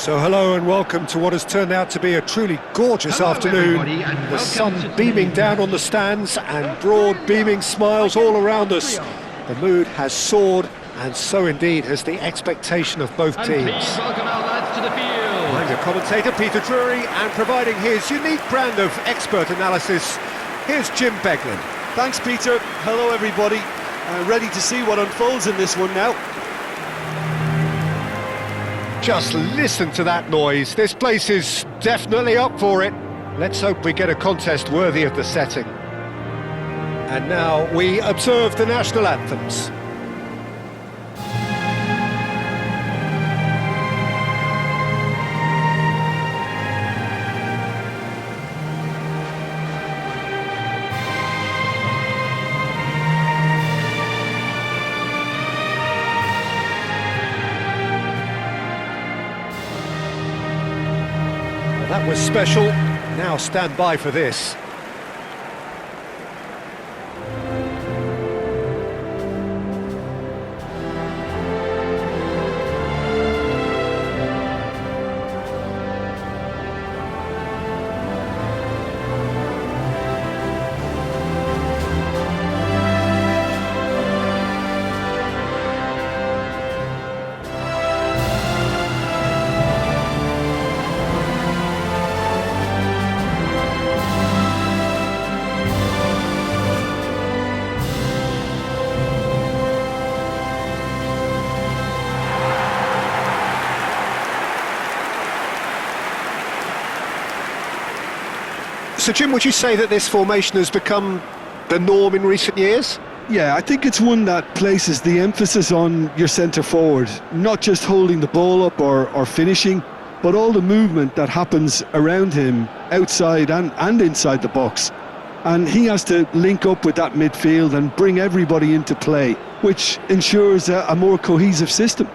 So hello and welcome to what has turned out to be a truly gorgeous afternoon. The sun beaming down on the stands and broad beaming smiles all around us. The mood has soared, and so indeed has the expectation of both teams. Welcome our lads to the field. I'm your commentator Peter Drury, and providing his unique brand of expert analysis, here's Jim Beglin. Thanks Peter, hello everybody, ready to see what unfolds in this one now. Just listen to that noise. This place is definitely up for it. Let's hope we get a contest worthy of the setting. And now we observe the national anthems. That was special. Now stand by for this. So Jim, would you say that this formation has become the norm in recent years? Yeah, I think it's one that places the emphasis on your centre forward, not just holding the ball up or finishing, but all the movement that happens around him, outside and inside the box. And he has to link up with that midfield and bring everybody into play, which ensures a more cohesive system.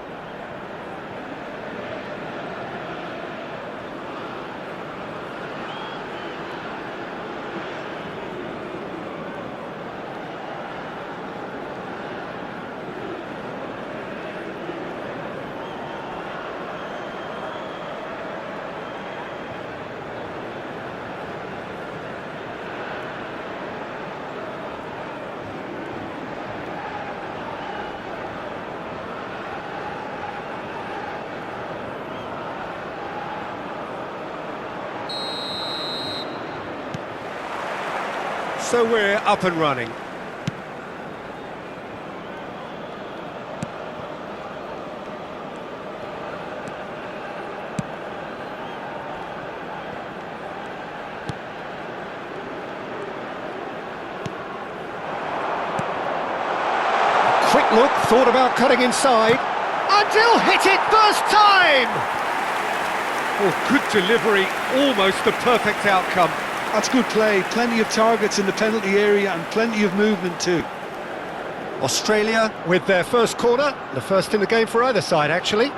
So we're up and running. Quick look, thought about cutting inside. Until hit it first time! Oh, good delivery, almost the perfect outcome. That's good play, plenty of targets in the penalty area and plenty of movement too. Australia with their first corner, the first in the game for either side actually.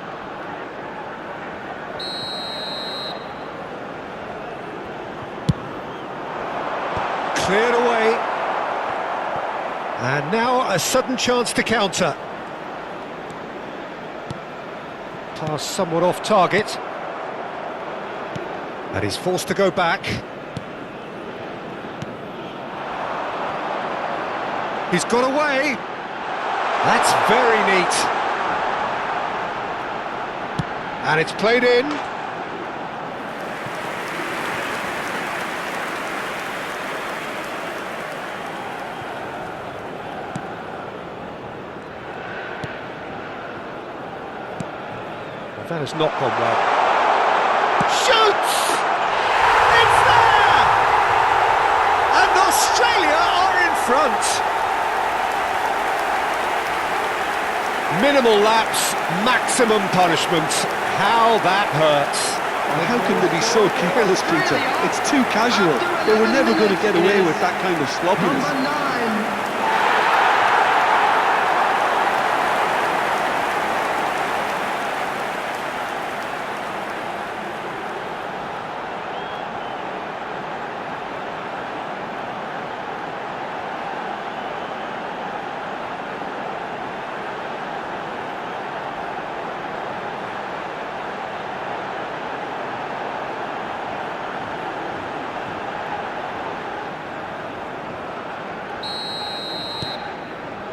Cleared away. And now a sudden chance to counter. Pass somewhat off target. And he's forced to go back. He's got away. That's very neat. And it's played in. Well, that has not gone well. Shoots! It's there! And Australia are in front. Minimal lapse, maximum punishment. How that hurts. Well, how can they be so careless, Peter? It's too casual. They were never going to get away with that kind of sloppiness.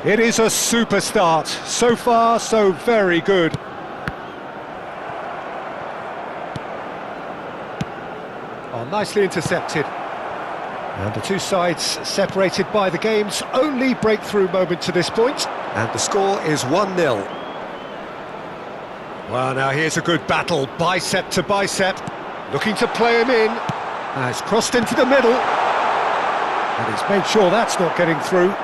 It is a super start. So far, so very good. Oh, nicely intercepted. And the two sides separated by the game's only breakthrough moment to this point. And the score is 1-0. Well, now here's a good battle, bicep to bicep. Looking to play him in. Has crossed into the middle. And he's made sure that's not getting through.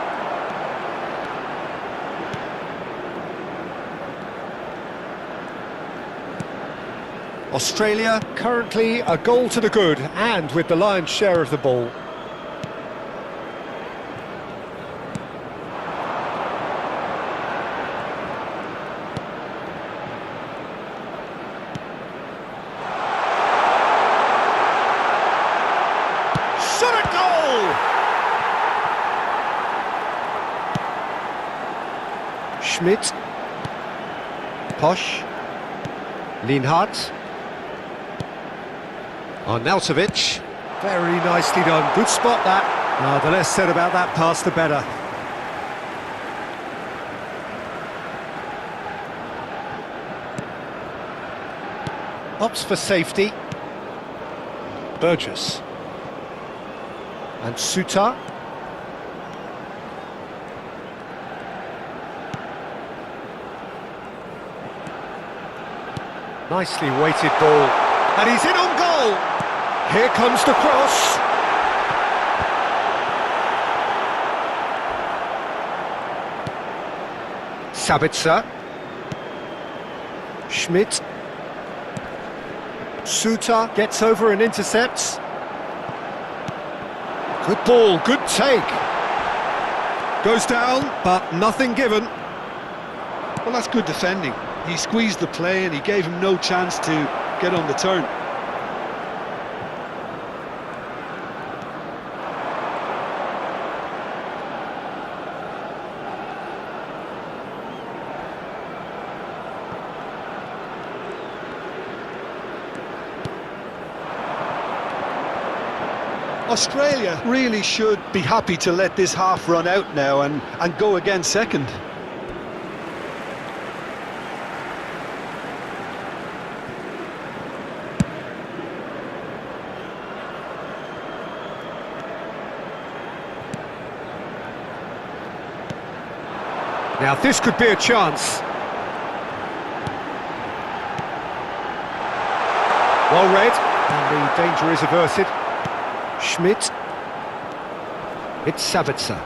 Australia currently a goal to the good and with the lion's share of the ball. Shot a goal! Schmidt. Posch. Lienhardt. Arnautovic, very nicely done, good spot that. The less said about that pass the better. Opts for safety. Burgess. And Suter. Nicely weighted ball. And he's in on goal! Here comes the cross. Sabitzer. Schmidt. Suter gets over and intercepts. Good ball, good take. Goes down, but nothing given. Well, that's good defending. He squeezed the play and he gave him no chance to get on the turn. Australia really should be happy to let this half run out now and go again second. Now this could be a chance. Well read, and the danger is averted. Schmidt. It's Sabitzer.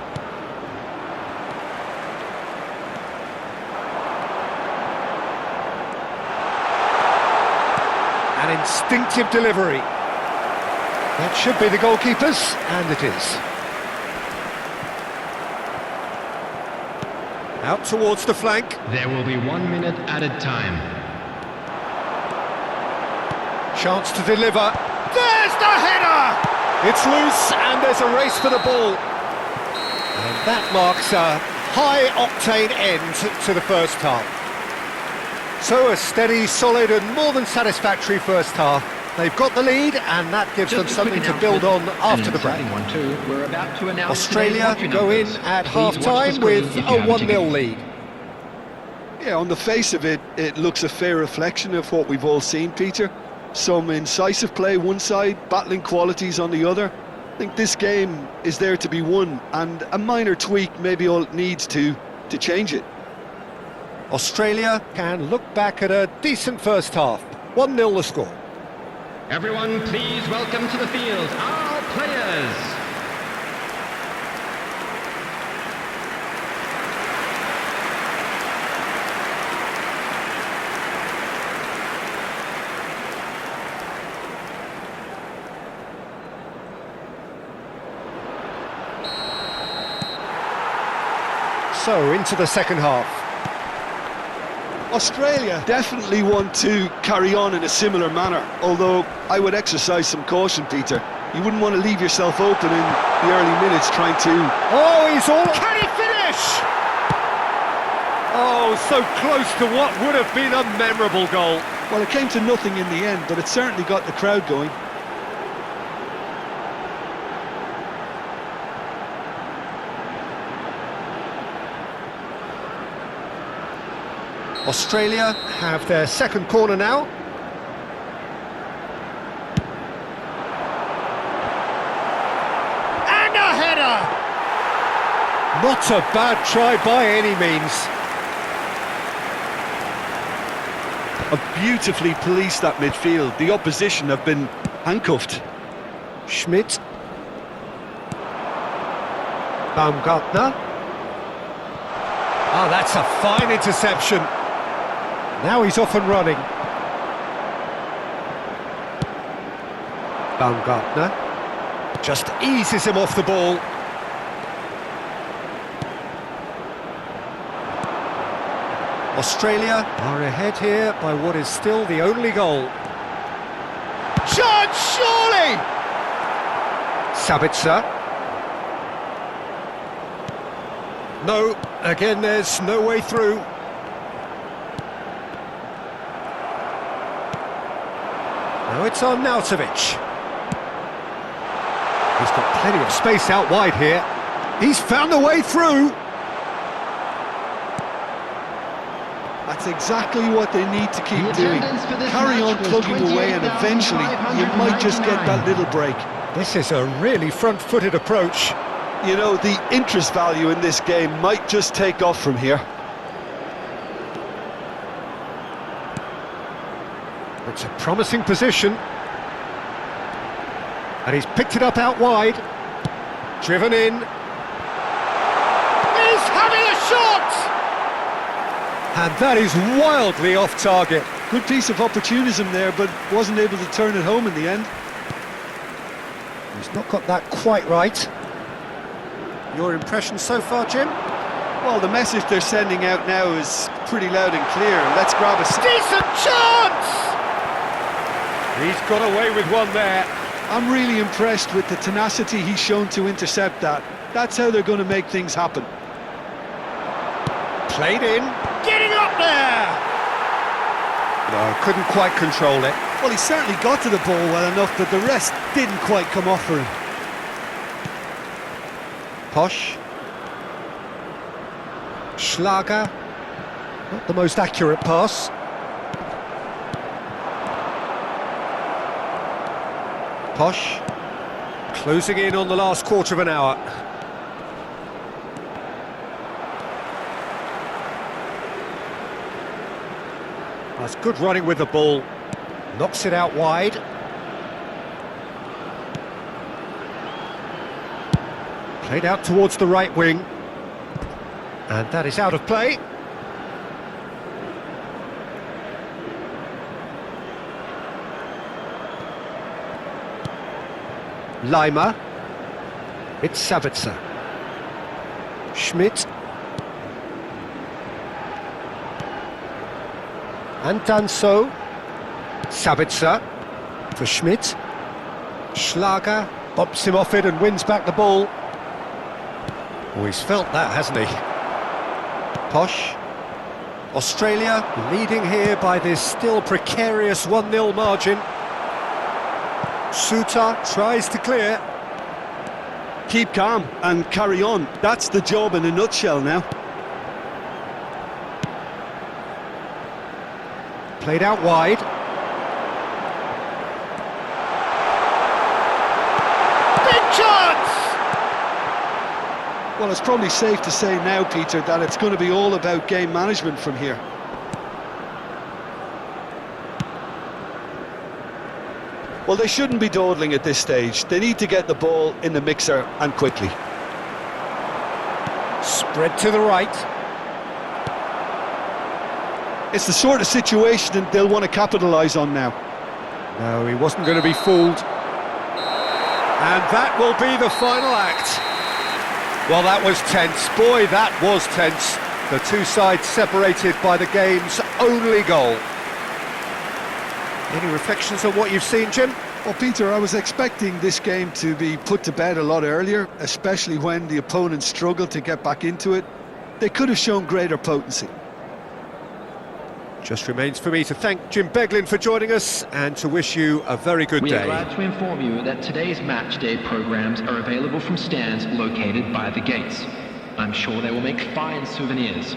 An instinctive delivery. That should be the goalkeeper's, and it is. Out towards the flank. There will be 1 minute added time. Chance to deliver. There's the header! It's loose and there's a race for the ball. And that marks a high-octane end to the first half. So a steady, solid and more than satisfactory first half. They've got the lead and that gives them something to build on after the break. We're about to announce Australia go in at half-time with a 1-0 lead. Yeah, on the face of it, it looks a fair reflection of what we've all seen, Peter. Some incisive play one side, battling qualities on the other. I think this game is there to be won, and a minor tweak maybe all it needs to change it. Australia can look back at a decent first half. 1-0 the score. Everyone, please welcome to the field our players. So, into the second half. Australia definitely want to carry on in a similar manner, although I would exercise some caution, Peter. You wouldn't want to leave yourself open in the early minutes trying to... Oh, he's all... Can he finish? Oh, so close to what would have been a memorable goal. Well, it came to nothing in the end, but it certainly got the crowd going. Australia have their second corner now. And a header! Not a bad try by any means. Have beautifully policed that midfield. The opposition have been handcuffed. Schmidt. Baumgartner. Oh, that's a fine interception. Now he's off and running. Baumgartner just eases him off the ball. Australia are ahead here by what is still the only goal. Shot, surely! Sabitzer. No, again there's no way through. Now it's on Arnautovic. He's got plenty of space out wide here. He's found a way through. That's exactly what they need to keep doing. Carry on plugging away and eventually you might just get that little break. This is a really front-footed approach. You know, the interest value in this game might just take off from here. It's a promising position. And he's picked it up out wide. Driven in. He's having a shot! And that is wildly off target. Good piece of opportunism there, but wasn't able to turn it home in the end. He's not got that quite right. Your impression so far, Jim? Well, the message they're sending out now is pretty loud and clear. Let's grab a... Decent chance! He's got away with one there. I'm really impressed with the tenacity he's shown to intercept that. That's how they're going to make things happen. Played in. Getting up there! No, couldn't quite control it. Well, he certainly got to the ball well enough, but the rest didn't quite come off for him. Posch. Schlager. Not the most accurate pass. Posch. Closing in on the last quarter of an hour. That's good running with the ball. Knocks it out wide. Played out towards the right wing. And that is out of play. Lima. It's Sabitzer. Schmidt. And done so. Sabitzer for Schmidt. Schlager bumps him off it and wins back the ball. Oh, he's felt that, hasn't he? Posch. Australia leading here by this still precarious 1-0 margin. Suter tries to clear. Keep calm and carry on. That's the job in a nutshell now. Played out wide. Big chance! Well, it's probably safe to say now, Peter, that it's going to be all about game management from here. Well, they shouldn't be dawdling at this stage. They need to get the ball in the mixer and quickly. Spread to the right. It's the sort of situation that they'll want to capitalise on now. No, he wasn't going to be fooled. And that will be the final act. Well, that was tense. Boy, that was tense. The two sides separated by the game's only goal. Any reflections on what you've seen, Jim? Well, Peter, I was expecting this game to be put to bed a lot earlier, especially when the opponent struggled to get back into it. They could have shown greater potency. Just remains for me to thank Jim Beglin for joining us and to wish you a very good day. We are glad to inform you that today's match day programmes are available from stands located by the gates. I'm sure they will make fine souvenirs.